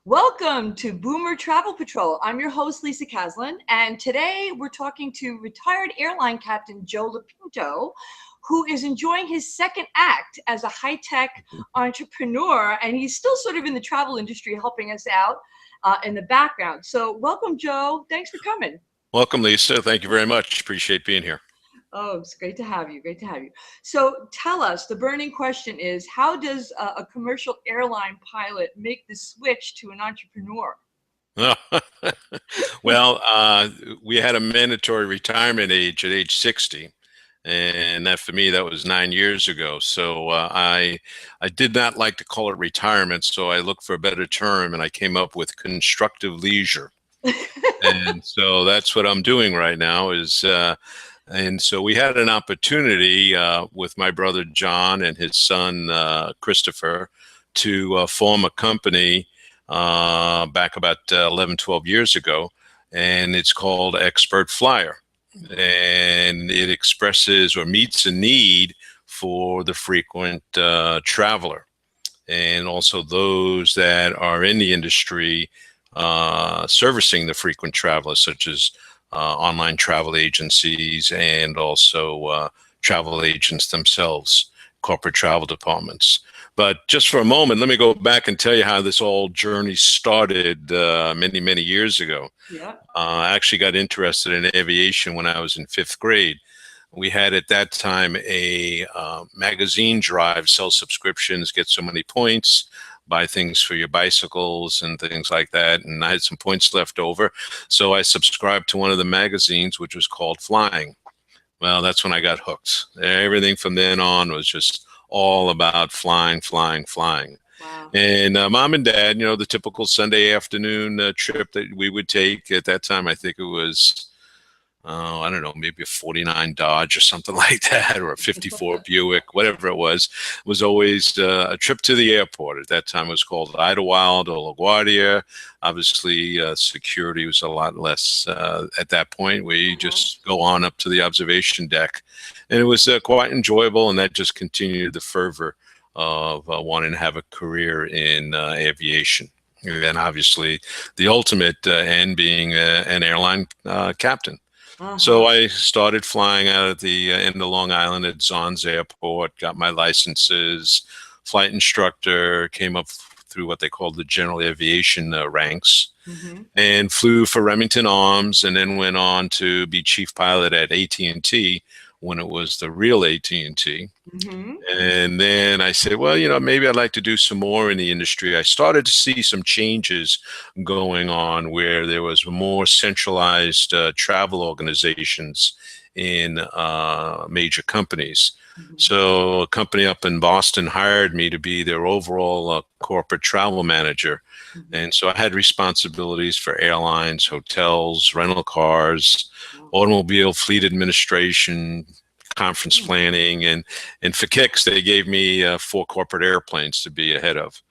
Welcome to Boomer Travel Patrol. I'm your host, Lisa Caslin, and today we're talking to retired airline captain Joe Lopinto, who is enjoying his second act as a high-tech entrepreneur, and he's still sort of in the travel industry helping us out in the background. So welcome, Joe. Thanks for coming. Welcome, Lisa. Thank you very much. Appreciate being here. Oh, it's great to have you. Great to have you. So tell us, the burning question is, how does a commercial airline pilot make the switch to an entrepreneur? Well, we had a mandatory retirement age at age 60. And that for me, that was 9 years ago. So I did not like to call it retirement. So I looked for a better term and I came up with constructive leisure. And so that's what I'm doing right now and so we had an opportunity with my brother John and his son Christopher to form a company back about 11, 12 years ago, and it's called Expert Flyer. And it expresses or meets a need for the frequent traveler, and also those that are in the industry servicing the frequent travelers, such as online travel agencies and also travel agents themselves, corporate travel departments. But just for a moment, let me go back and tell you how this whole journey started many, many years ago. Yeah. I actually got interested in aviation when I was in 5th grade. We had at that time a magazine drive, sell subscriptions, get so many points, buy things for your bicycles and things like that. And I had some points left over. So I subscribed to one of the magazines, which was called Flying. Well, that's when I got hooked. Everything from then on was just all about flying, flying, flying. Wow. And mom and dad, the typical Sunday afternoon trip that we would take at that time, I think it was, I don't know, maybe a 49 Dodge or something like that, or a 54 Buick, whatever it was always a trip to the airport. At that time, it was called Idlewild or LaGuardia. Obviously, security was a lot less at that point. We just go on up to the observation deck. And it was quite enjoyable, and that just continued the fervor of wanting to have a career in aviation. And then obviously, the ultimate end being an airline captain. So I started flying out at the end of Long Island at Zons Airport, got my licenses, flight instructor, came up through what they called the general aviation ranks, and flew for Remington Arms, and then went on to be chief pilot at AT&T when it was the real AT&T. And then I said, well, maybe I'd like to do some more in the industry. I started to see some changes going on where there was more centralized travel organizations in major companies. So a company up in Boston hired me to be their overall corporate travel manager. And so I had responsibilities for airlines, hotels, rental cars, automobile fleet administration, conference planning, and for kicks, they gave me 4 corporate airplanes to be ahead of.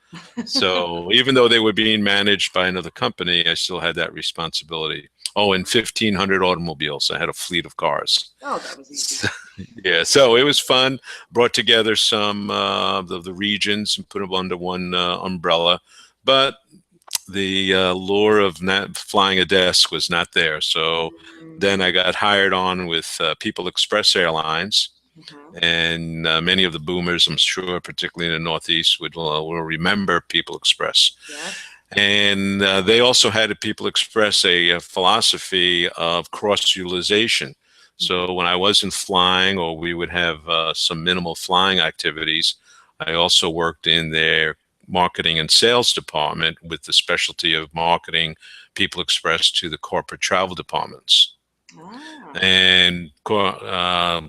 So even though they were being managed by another company, I still had that responsibility. Oh, and 1,500 automobiles. I had a fleet of cars. Oh, that was easy. Yeah, so it was fun. Brought together some of the regions and put them under one umbrella. But the lure of not flying a desk was not there. So then I got hired on with People Express Airlines. And many of the boomers, I'm sure, particularly in the Northeast, will remember People Express. Yeah. And they also had at People Express a philosophy of cross-utilization. So when I wasn't flying, or we would have some minimal flying activities, I also worked in their marketing and sales department with the specialty of marketing People Express to the corporate travel departments. And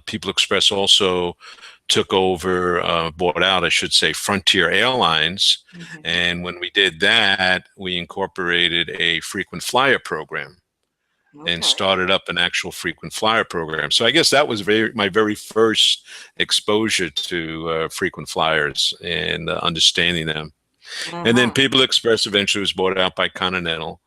People Express also took over, bought out, I should say, Frontier Airlines. And when we did that, we incorporated a frequent flyer program and started up an actual frequent flyer program. So I guess that was my very first exposure to frequent flyers and understanding them. And then People Express eventually was bought out by Continental.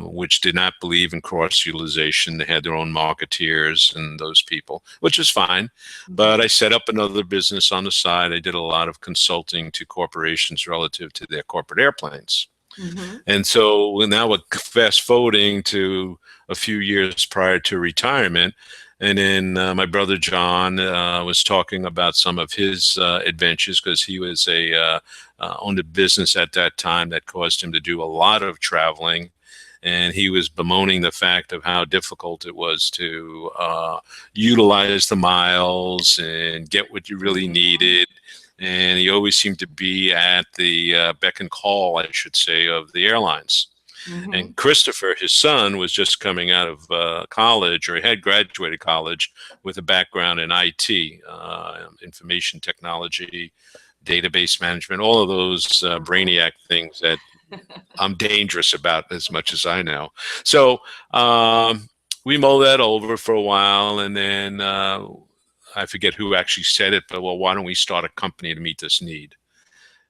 which did not believe in cross utilization. They had their own marketeers and those people, which is fine. But I set up another business on the side. I did a lot of consulting to corporations relative to their corporate airplanes. Mm-hmm. And so now we're fast forwarding to a few years prior to retirement. And then my brother John was talking about some of his adventures, because he was owned a business at that time that caused him to do a lot of traveling. And he was bemoaning the fact of how difficult it was to utilize the miles and get what you really needed. And he always seemed to be at the beck and call, I should say, of the airlines. Mm-hmm. And Christopher, his son, was just coming out of college, or he had graduated college with a background in IT, information technology, database management, all of those brainiac things that I'm dangerous about as much as I know. So we mulled that over for a while, and then I forget who actually said it, but well, why don't we start a company to meet this need?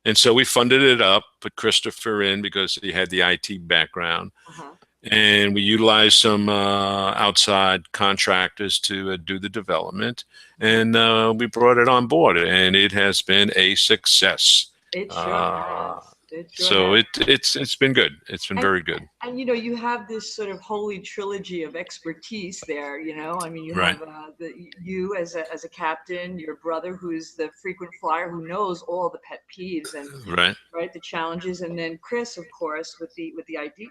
And so we funded it up, put Christopher in because he had the IT background. Uh-huh. And we utilized some outside contractors to do the development. And we brought it on board, and it has been a success. It sure has. It sure So has. it's been good. It's been very good. And you have this sort of holy trilogy of expertise there. I mean, you Right. have you as a captain, your brother who's the frequent flyer who knows all the pet peeves and Right. the challenges, and then Chris, of course, with the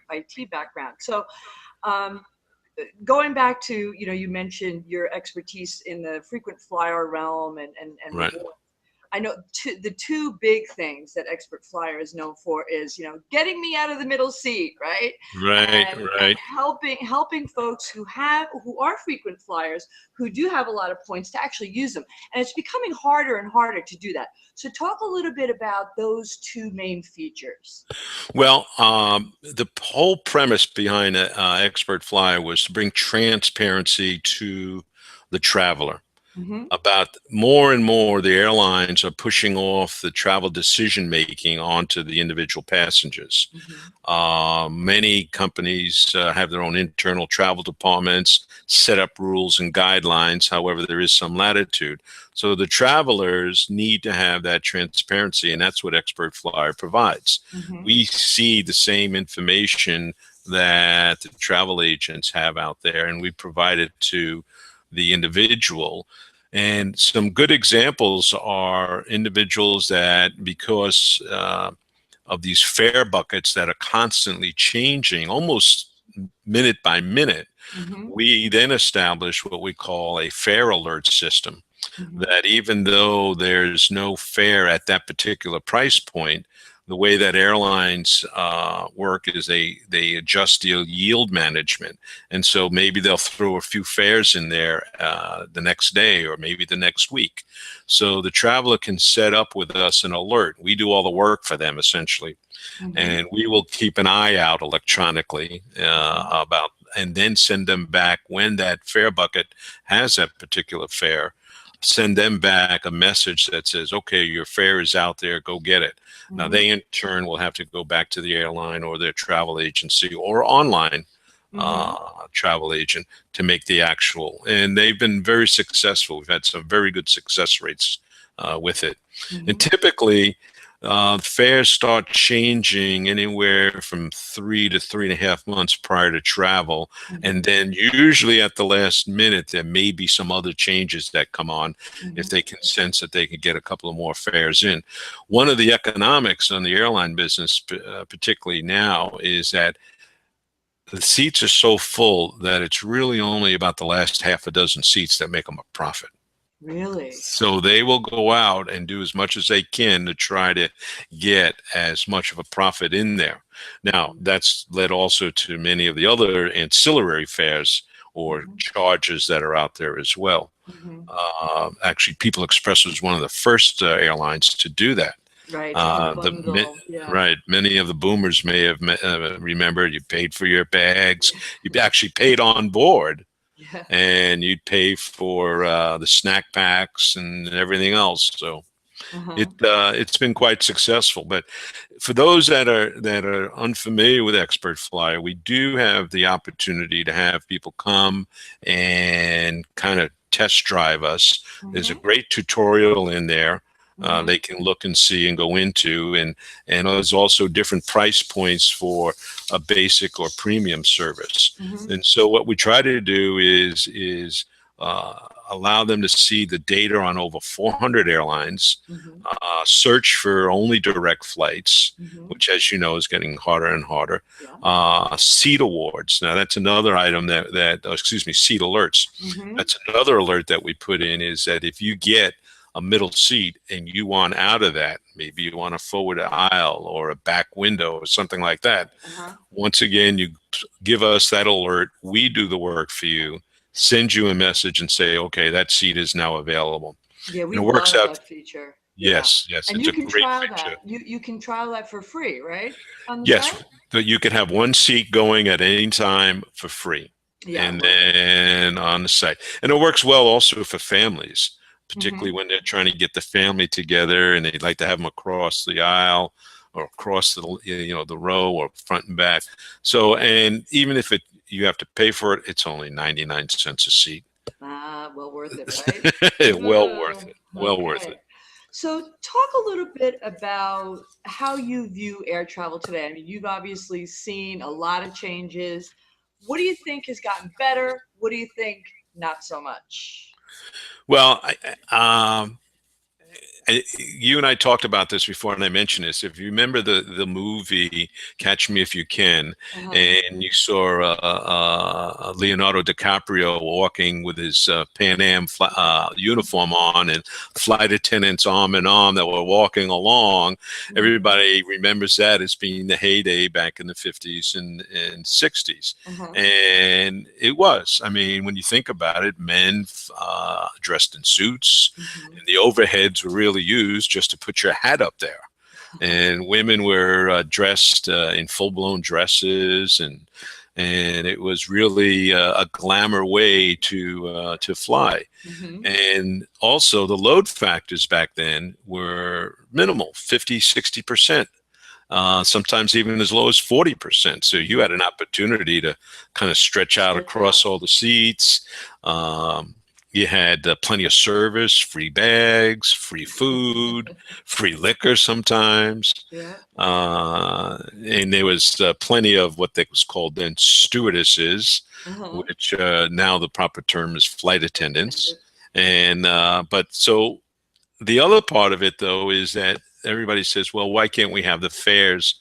IT background. So, going back to you mentioned your expertise in the frequent flyer realm and Right. rewards. I know the two big things that Expert Flyer is known for is, getting me out of the middle seat, right? Right. And Right. helping folks who are frequent flyers, who do have a lot of points, to actually use them. And it's becoming harder and harder to do that. So talk a little bit about those two main features. Well, the whole premise behind Expert Flyer was to bring transparency to the traveler. Mm-hmm. About more and more, the airlines are pushing off the travel decision making onto the individual passengers. Mm-hmm. Many companies have their own internal travel departments, set up rules and guidelines. However, there is some latitude. So the travelers need to have that transparency, and that's what Expert Flyer provides. Mm-hmm. We see the same information that the travel agents have out there, and we provide it to the individual. And some good examples are individuals that, because of these fare buckets that are constantly changing almost minute by minute, Mm-hmm. we then establish what we call a fare alert system. Mm-hmm. That even though there's no fare at that particular price point, the way that airlines work is they adjust the yield management. And so maybe they'll throw a few fares in there the next day or maybe the next week. So the traveler can set up with us an alert. We do all the work for them, essentially. Mm-hmm. And we will keep an eye out electronically about, and then send them back when that fare bucket has that particular fare. Send them back a message that says, okay, your fare is out there, go get it. Mm-hmm. Now, they in turn will have to go back to the airline or their travel agency or online travel agent to make the actual. And they've been very successful. We've had some very good success rates with it. Mm-hmm. And typically, fares start changing anywhere from 3 to 3.5 months prior to travel. Mm-hmm. And then usually at the last minute, there may be some other changes that come on if they can sense that they can get a couple of more fares in. One of the economics on the airline business, particularly now, is that the seats are so full that it's really only about the last half a dozen seats that make them a profit. Really? So they will go out and do as much as they can to try to get as much of a profit in there. Now, that's led also to many of the other ancillary fares or charges that are out there as well. Mm-hmm. Actually, People Express was one of the first airlines to do that. Right. Bundle. Yeah. Right. Many of the boomers may have remembered you paid for your bags. You actually paid on board. Yeah. And you'd pay for the snack packs and everything else. So Uh-huh. It's been quite successful. But for those that are unfamiliar with Expert Flyer, we do have the opportunity to have people come and kind of test drive us. There's a Mm-hmm. great tutorial in there. Mm-hmm. They can look and see and go into, and there's also different price points for a basic or premium service. Mm-hmm. And so what we try to do is allow them to see the data on over 400 airlines, Mm-hmm. search for only direct flights, Mm-hmm. which, as you know, is getting harder and harder. Yeah. Seat awards. Now, that's another item excuse me, seat alerts. Mm-hmm. That's another alert that we put in, is that if you get a middle seat and you want out of that, maybe you want a forward aisle or a back window or something like that, Uh-huh. once again, you give us that alert. We do the work for you, send you a message and say, okay, that seat is now available. Yeah, we And it works love out. that feature. Yeah. Yes, yes, And it's you a can great trial feature. that. You can trial that for free, right? On the Yes, site? but you can have one seat going at any time for free, Yeah, I and love it. then on the site. And it works well also for families, particularly Mm-hmm. when they're trying to get the family together and they'd like to have them across the aisle or across the row or front and back. So, and even if you have to pay for it, it's only 99 cents a seat. Ah, well worth it, right? Well worth it. Well worth Okay. it. So talk a little bit about how you view air travel today. I mean, you've obviously seen a lot of changes. What do you think has gotten better? What do you think not so much? Well, you and I talked about this before, and I mentioned this. If you remember the movie Catch Me If You Can, Uh-huh. and you saw Leonardo DiCaprio walking with his Pan Am uniform on, and flight attendants arm in arm that were walking along, Mhm. everybody remembers that as being the heyday back in the 50s and 60s. Uh-huh. And it was. I mean, when you think about it, men dressed in suits, Mhm. and the overheads were really used just to put your hat up there. And women were dressed in full-blown dresses, and it was really a glamour way to fly. Mhm. And also the load factors back then were minimal, 50, 60%. Sometimes even as low as 40%. So you had Mhm. an opportunity to kind of stretch out Stretch out. across all the seats. Um, you had plenty of service, free bags, free food, free liquor sometimes. Yeah. And there was plenty of what they was called then stewardesses, Uh-huh. which now the proper term is flight attendants. Attendant. And but so the other part of it, though, is that everybody says, well, why can't we have the fares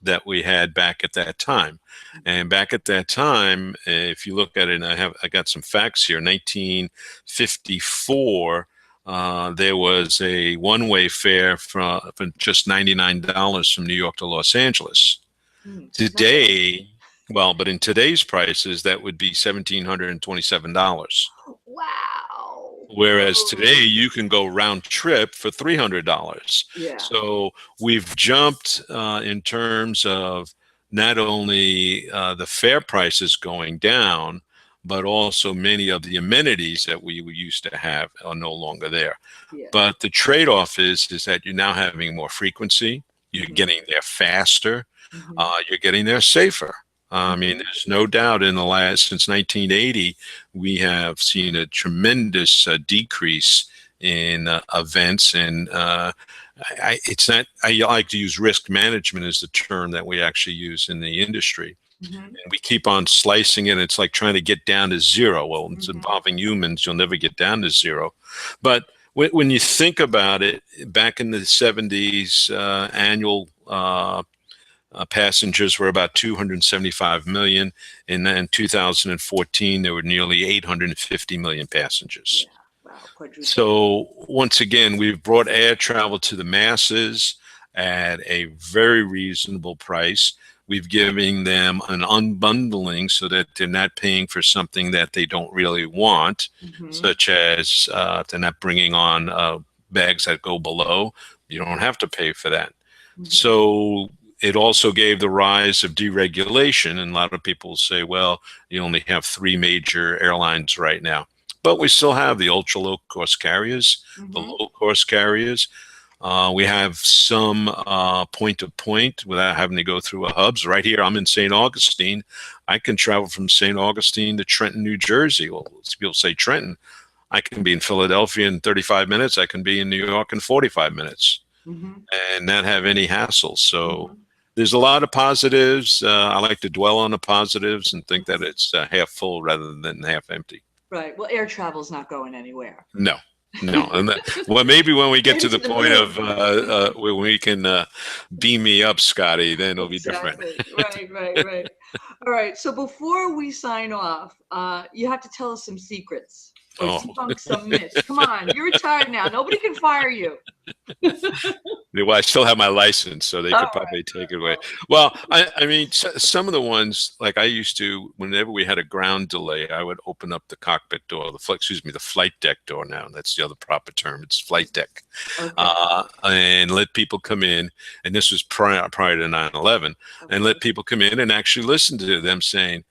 that we had back at that time? And back at that time, if you look at it, and I got some facts here. 1954, there was a one-way fare for just $99 from New York to Los Angeles. Mm. Not bad. Today, well, but in today's prices, that would be $1,727. Wow. Whereas today Whoa. you can go round trip for $300. Yeah. So we've jumped in terms of not only the fare prices going down, but also many of the amenities that we used to have are no longer there. Yeah. But the trade-off is that you're now having more frequency, you're Mhm. getting there faster, Mhm. you're getting there safer. I mean, Mhm. there's no doubt in the last, since 1980, we have seen a tremendous decrease in events. And it's not, I like to use risk management as the term that we actually use in the industry. Mhm. And we keep on slicing it. It's like trying to get down to zero. Well, it's Mhm. involving humans. You'll never get down to zero. But when you think about it, back in the 70s, annual passengers were about 275 million. And then in 2014, there were nearly 850 million passengers. Yeah. Wow. Quadruple. So once again, we've brought air travel to the masses at a very reasonable price. We've given them an unbundling so that they're not paying for something that they don't really want, Mhm. such as they're not bringing on bags that go below. You don't have to pay for that. Mhm. So it also gave the rise of deregulation. And a lot of people say, well, you only have three major airlines right now. But we still have the ultra low cost carriers, the Mhm. low cost carriers. We have some point-to-point without having to go through a hubs. Right here, I'm in St. Augustine. I can travel from St. Augustine to Trenton, New Jersey. Well, people say Trenton. I can be in Philadelphia in 35 minutes. I can be in New York in 45 minutes and not have any hassle. So there's a lot of positives. I like to dwell on the positives and think that it's half full rather than half empty. Right. Well, air travel's not going anywhere. No. And well, maybe when we get to the point of when we can beam me up, Scotty, then it'll be different. Right. All right. So before we sign off, you have to tell us some secrets. Debunk some myths. Come on, you're retired now. Nobody can fire you. Well, I still have my license, so they could probably take it away. Well, I mean, some of the ones, like I used to, whenever we had a ground delay, I would open up the cockpit door, the flight deck door now. That's the other proper term. It's flight deck. And let people come in. And this was prior to 9/11. And let people come in and actually listen to them saying,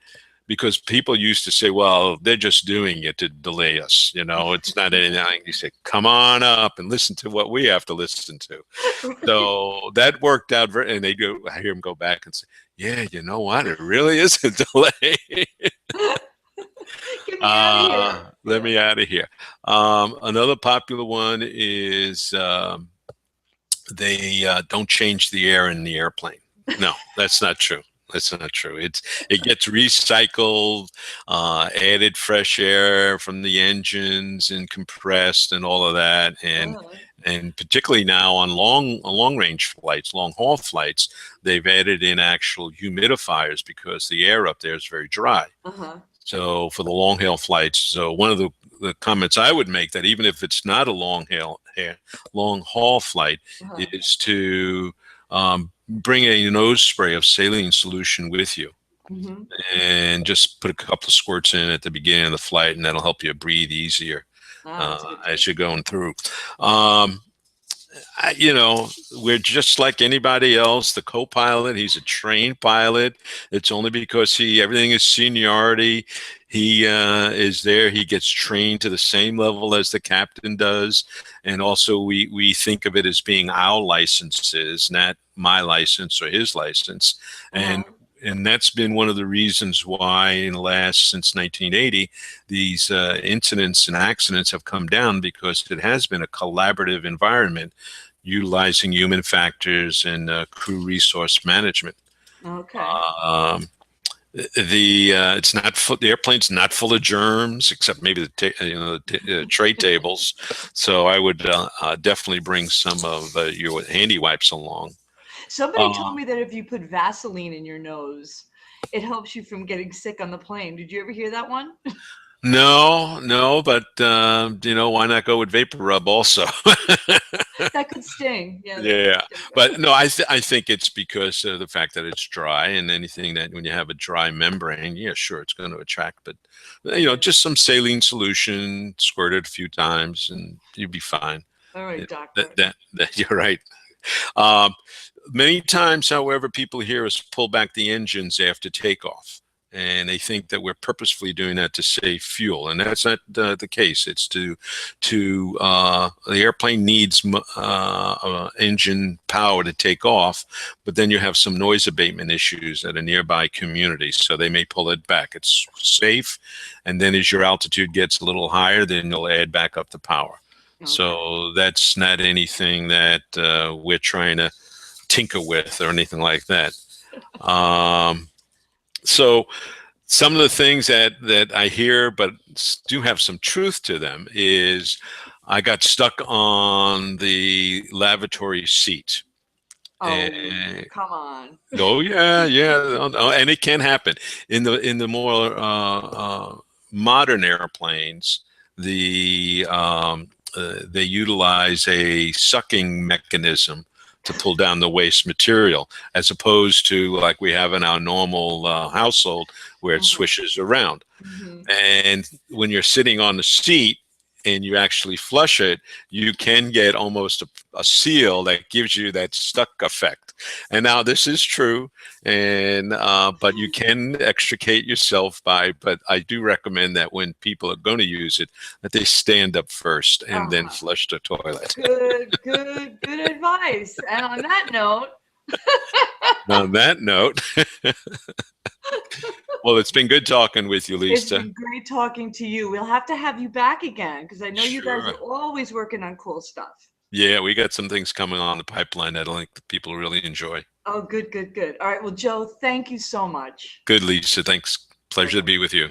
because people used to say, well, they're just doing it to delay us. It's not anything. You say, come on up and listen to what we have to listen to. So that worked out and I hear them go back and say, yeah, you know what? It really is a delay. Get me out of here. Let me out of here. Another popular one is they don't change the air in the airplane. No, that's not true. That's not true. It gets recycled, added fresh air from the engines and compressed and all of that. And particularly now on long range flights, long haul flights, they've added in actual humidifiers because the air up there is very dry. So for the long haul flights, so one of the comments I would make that even if it's not a long haul flight is to bring a nose spray of saline solution with you and just put a couple of squirts in at the beginning of the flight, and that'll help you breathe easier as you're going through. We're just like anybody else. The co-pilot, he's a trained pilot. It's only because everything is seniority. He is there. He gets trained to the same level as the captain does. And also we think of it as being our licenses, not my license or his license. And that's been one of the reasons why since 1980, these incidents and accidents have come down, because it has been a collaborative environment utilizing human factors and crew resource management. The airplane's not full of germs, except maybe the tray tables. So I would definitely bring some of your handy wipes along. Somebody told me that if you put Vaseline in your nose, it helps you from getting sick on the plane. Did you ever hear that one? No, but why not go with Vapor Rub also? That could sting. Yeah. But no, I think it's because of the fact that it's dry, and anything that when you have a dry membrane, yeah, sure, it's going to attract. But just some saline solution, squirt it a few times, and you'll be fine. All right, doctor. That you're right. Many times, however, people hear us pull back the engines after takeoff, and they think that we're purposefully doing that to save fuel, and that's not the case. It's the airplane needs engine power to take off, but then you have some noise abatement issues at a nearby community, so they may pull it back. It's safe, and then as your altitude gets a little higher, then you'll add back up the power. So that's not anything that we're trying to tinker with or anything like that. So some of the things that I hear but do have some truth to them is I got stuck on the lavatory seat. Come on. Oh yeah. And it can happen in the more modern airplanes. They utilize a sucking mechanism to pull down the waste material, as opposed to like we have in our normal household where it swishes around. And when you're sitting on the seat, and you actually flush it, you can get almost a seal that gives you that stuck effect. And now this is true, and but you can extricate yourself but I do recommend that when people are going to use it, that they stand up first and then flush the toilet. Good advice. And on that note, On that note, well, it's been good talking with you, it's Lisa. been great talking to you. We'll have to have you back again because I know you guys Sure. are always working on cool stuff. Yeah, we got some things coming on the pipeline that I think the people really enjoy. Oh, good. All right. Well, Joe, thank you so much. Good, Lisa. Thanks. Pleasure to be with you.